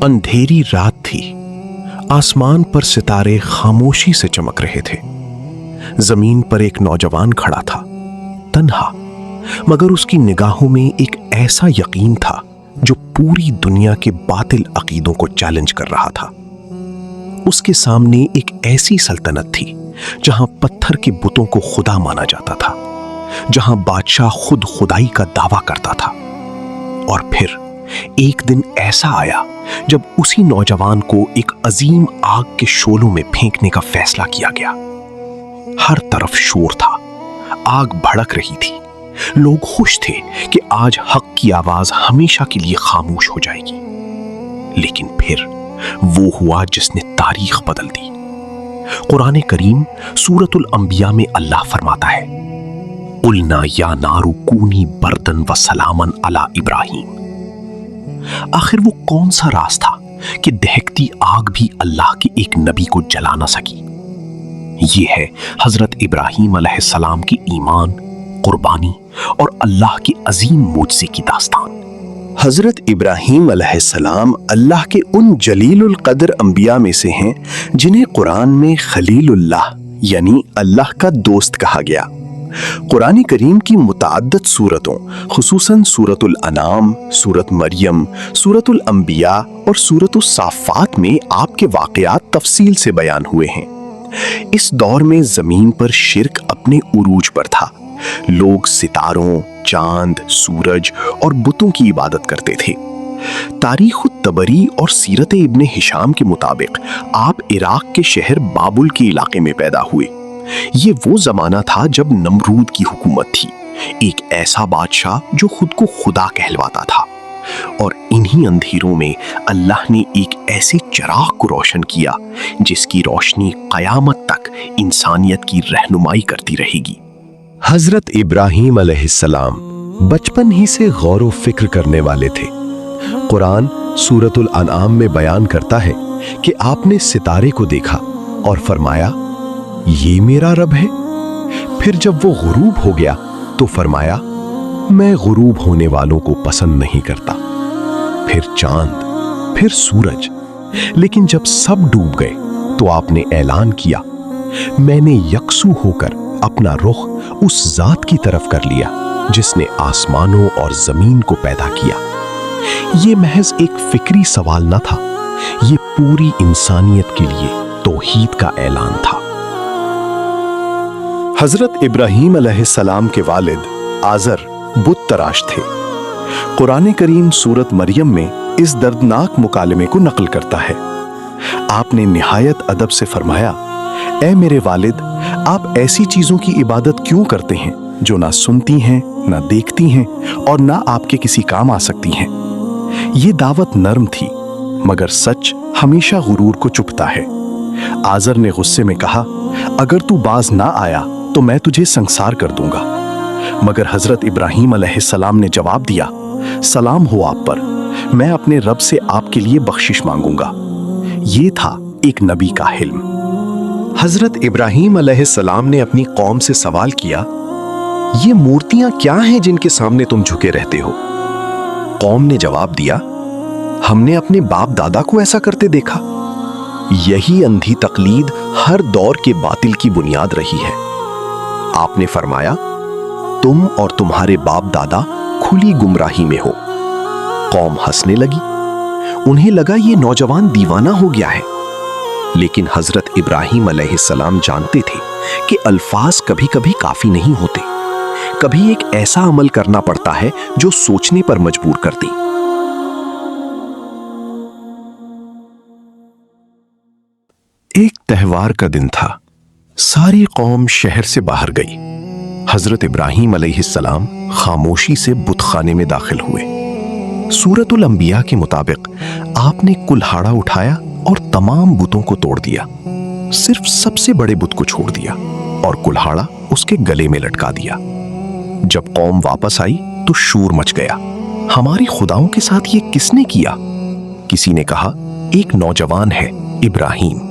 अंधेरी रात थी। आसमान पर सितारे खामोशी से चमक रहे थे। जमीन पर एक नौजवान खड़ा था, तन्हा, मगर उसकी निगाहों में एक ऐसा यकीन था जो पूरी दुनिया के बातिल अकीदों को चैलेंज कर रहा था। उसके सामने एक ऐसी सल्तनत थी जहां पत्थर के बुतों को खुदा माना जाता था, जहां बादशाह खुद खुदाई का दावा करता था। और फिर एक दिन ऐसा आया जब उसी नौजवान को एक अजीम आग के शोलों में फेंकने का फैसला किया गया। हर तरफ शोर था, आग भड़क रही थी। लोग खुश थे कि आज हक की आवाज हमेशा के लिए खामोश हो जाएगी। लेकिन फिर वो हुआ जिसने तारीख बदल दी। कुरान करीम सूरतुल अंबिया में अल्लाह फरमाता है, उल्ना या नारु कूनी बर्दन व सलामन अला इब्राहिम। आखिर वो कौन सा राज था कि दहकती आग भी अल्लाह के एक नबी को जला ना सकी। ये है हजरत इब्राहिम अलैहिस्सलाम की ईमान, कुर्बानी और अल्लाह की अजीम मोजज़े की दास्तान। हजरत इब्राहिम अलैहिस्सलाम अल्लाह के उन जलीलुल कद्र अंबिया में से हैं जिन्हें कुरान में खलीलुल्लाह यानी अल्लाह का दोस्त कहा गया। कुरान करीम की मुतअद्दिद सूरतों, खुसूसन सूरतुल अनाम, सूरत मरियम, सूरतुल अंबिया और सूरतुस साफ़ात में आपके वाक़यात तफसील से बयान हुए हैं। इस दौर में जमीन पर शिर्क अपने उरूज पर था। लोग सितारों, चांद, सूरज और बुतों की इबादत करते थे। तारीख तबरी और सीरत इब्ने हिशाम के मुताबिक आप इराक के शहर बाबुल के इलाके में पैदा हुए। ये वो जमाना था जब नमरूद की हुकूमत थी, एक ऐसा बादशाह जो खुद को खुदा कहलवाता था। और इन्हीं अंधेरों में अल्लाह ने एक ऐसे चिराग को रोशन किया जिसकी रोशनी कयामत तक इंसानियत की रहनुमाई करती रहेगी। हजरत इब्राहिम अलैहिस्सलाम बचपन ही से गौर व फिक्र करने वाले थे। कुरान सूरतुल अनाम में बयान करता है कि आपने सितारे को देखा और फरमाया, ये मेरा रब है। फिर जब वो गुरूब हो गया तो फरमाया, मैं गुरूब होने वालों को पसंद नहीं करता। फिर चांद, फिर सूरज। लेकिन जब सब डूब गए तो आपने ऐलान किया, मैंने यकसू होकर अपना रुख उस जात की तरफ कर लिया जिसने आसमानों और जमीन को पैदा किया। ये महज एक फिक्री सवाल न था, ये पूरी इंसानियत के लिए तौहीद का ऐलान था। हजरत इब्राहिम अलैहिस्सलाम के वालिद आजर बुत तराश थे। कुरान करीम सूरत मरियम में इस दर्दनाक मुकालमे को नकल करता है। आपने निहायत अदब से फरमाया, ऐ मेरे वालिद, आप ऐसी चीजों की इबादत क्यों करते हैं जो ना सुनती हैं, ना देखती हैं और ना आपके किसी काम आ सकती हैं। ये दावत नर्म थी, मगर सच हमेशा गुरूर को चुभता है। आजर ने गुस्से में कहा, अगर तू बाज ना आया तो मैं तुझे संसार कर दूंगा। मगर हजरत इब्राहिम अलैहिस्सलाम ने जवाब दिया, सलाम हो आप पर, मैं अपने रब से आपके लिए बख्शिश मांगूंगा। ये था एक नबी का हिल्म। हजरत इब्राहिम अलैहिस्सलाम ने अपनी कौम से सवाल किया, ये मूर्तियां क्या हैं जिनके सामने तुम झुके रहते हो? कौम ने जवाब दिया, हमने अपने बाप दादा को ऐसा करते देखा। यही अंधी तकलीद हर दौर के बातिल की बुनियाद रही है। आपने फरमाया, तुम और तुम्हारे बाप दादा खुली गुमराही में हो। कौम हंसने लगी। उन्हें लगा ये नौजवान दीवाना हो गया है। लेकिन हजरत इब्राहिम अलैहिस्सलाम जानते थे कि अल्फाज कभी कभी काफी नहीं होते। कभी एक ऐसा अमल करना पड़ता है जो सोचने पर मजबूर कर दे। एक त्योहार का दिन था। सारी कौम शहर से बाहर गई। हजरत इब्राहिम अलैहिस्सलाम खामोशी से बुतखाने में दाखिल हुए। सूरतुल अंबिया के मुताबिक आपने कुल्हाड़ा उठाया और तमाम बुतों को तोड़ दिया। सिर्फ सबसे बड़े बुत को छोड़ दिया और कुल्हाड़ा उसके गले में लटका दिया। जब कौम वापस आई तो शोर मच गया। हमारी खुदाओं के साथ ये किसने किया? किसी ने कहा, एक नौजवान है, इब्राहिम।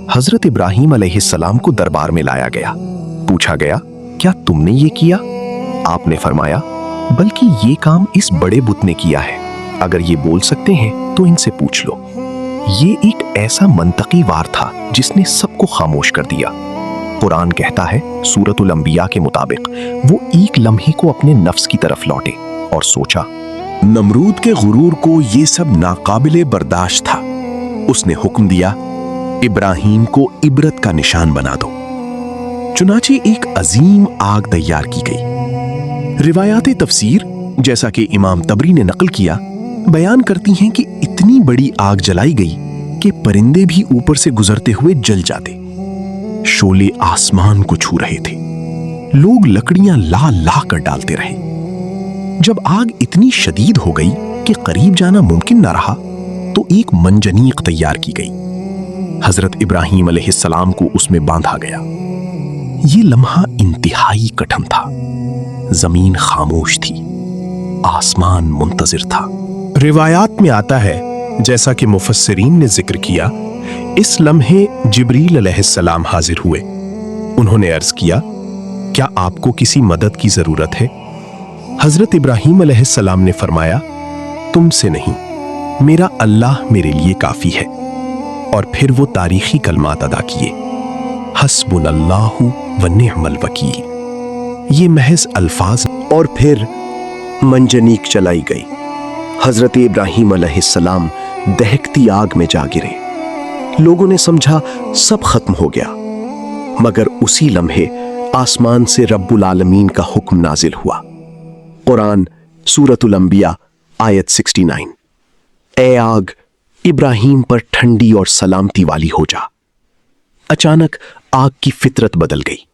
हजरत इब्राहिम अलैहिस्सलाम को दरबार में लाया गया। पूछा गया, क्या तुमने ये किया? आपने फरमाया, बल्कि ये काम इस बड़े बुत ने किया है। अगर ये बोल सकते हैं तो इनसे पूछ लो। ये एक ऐसा मंतकी वार था जिसने सबको खामोश कर दिया। कुरान कहता है सूरतुल अंबिया के मुताबिक वो एक लम्हे को अपने नफ्स की तरफ लौटे और सोचा। नमरूद के गुरूर को ये सब नाकाबिले बर्दाश्त था। उसने हुक्म दिया, इब्राहीम को इबरत का निशान बना दो। चुनाचे एक अजीम आग तैयार की गई। रिवायाते तफसीर, जैसा कि इमाम तबरी ने नकल किया, बयान करती हैं कि इतनी बड़ी आग जलाई गई कि परिंदे भी ऊपर से गुजरते हुए जल जाते। शोले आसमान को छू रहे थे। लोग लकड़ियां ला ला कर डालते रहे। जब आग इतनी शदीद हो गई कि करीब जाना मुमकिन न रहा तो एक मंजनीक तैयार की गई। हजरत इब्राहीम अलैहिस्सलाम को उसमें बांधा गया। ये लम्हा इंतहाई कठिन था। जमीन खामोश थी, आसमान मुंतजिर था। रिवायात में आता है, जैसा कि मुफस्सिरीन ने जिक्र किया, इस लम्हे जिब्रील अलैहिस्सलाम हाजिर हुए। उन्होंने अर्ज किया, क्या आपको किसी मदद की जरूरत है? हजरत इब्राहीम अलैहिस्सलाम ने फरमाया, तुमसे नहीं, मेरा अल्लाह मेरे लिए काफी है। और फिर वो तारीखी कलमात अदा किए, हस्बुनल्लाहु व निअमल वकील। ये महज अल्फाज। और फिर मंजनीक चलाई गई। हजरत इब्राहीम अलैहिस्सलाम दहकती आग में जा गिरे। लोगों ने समझा सब खत्म हो गया, मगर उसी लम्हे आसमान से रब्बुल आलमीन का हुक्म नाजिल हुआ। कुरान सूरतुल अंबिया आयत 69। ए आग, इब्राहीम पर ठंडी और सलामती वाली हो जा। अचानक आग की फितरत बदल गई।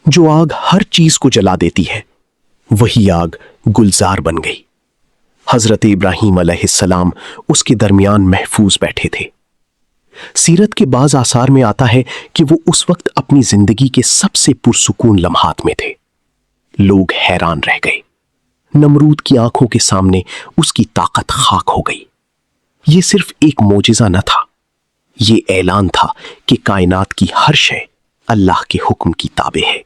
जो आग हर चीज को जला देती है, वही आग गुलजार बन गई। हजरत इब्राहीम अलैहिस्सलाम उसके दरमियान महफूज बैठे थे। सीरत के बाज आसार में आता है कि वो उस वक्त अपनी जिंदगी के सबसे पुरसुकून लम्हात में थे। लोग हैरान रह गए। नमरूद की आंखों के सामने उसकी ताकत खाक हो गई। ये सिर्फ एक मोजिज़ा न था, ये ऐलान था कि कायनात की हर शय अल्लाह के हुक्म की ताबे है।